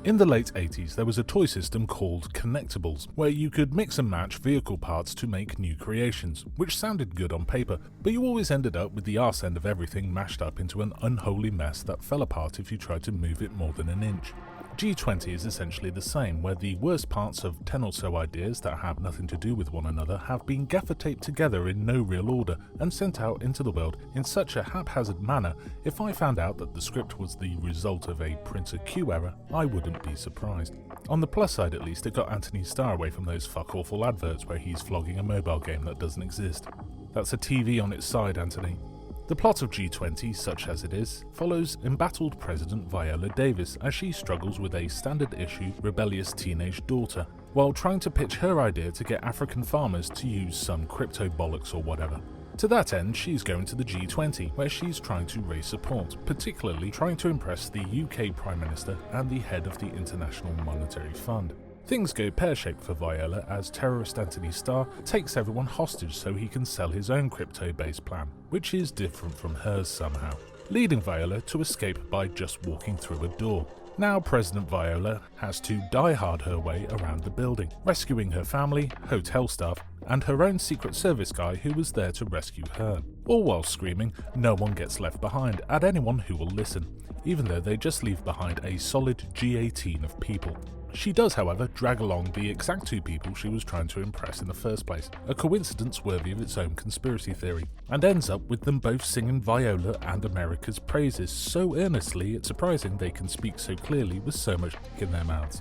In the late 80s, there was a toy system called Connectables, where you could mix and match vehicle parts to make new creations, which sounded good on paper, but you always ended up with the arse end of everything mashed up into an unholy mess that fell apart if you tried to move it more than an inch. G20 is essentially the same, where the worst parts of 10 or so ideas that have nothing to do with one another have been gaffer taped together in no real order and sent out into the world in such a haphazard manner. If I found out that the script was the result of a printer Q error, I wouldn't be surprised. On the plus side at least, it got Anthony Starr away from those fuck-awful adverts where he's flogging a mobile game that doesn't exist. That's a TV on its side, Anthony. The plot of G20, such as it is, follows embattled President Viola Davis as she struggles with a standard-issue, rebellious teenage daughter, while trying to pitch her idea to get African farmers to use some crypto bollocks or whatever. To that end, she's going to the G20, where she's trying to raise support, particularly trying to impress the UK Prime Minister and the head of the International Monetary Fund. Things go pear-shaped for Viola as terrorist Anthony Starr takes everyone hostage so he can sell his own crypto-based plan, which is different from hers somehow, leading Viola to escape by just walking through a door. Now President Viola has to die-hard her way around the building, rescuing her family, hotel staff, and her own Secret Service guy who was there to rescue her, all while screaming, "No one gets left behind," at anyone who will listen, even though they just leave behind a solid G18 of people. She does, however, drag along the exact two people she was trying to impress in the first place, a coincidence worthy of its own conspiracy theory, and ends up with them both singing Viola and America's praises so earnestly it's surprising they can speak so clearly with so much in their mouths.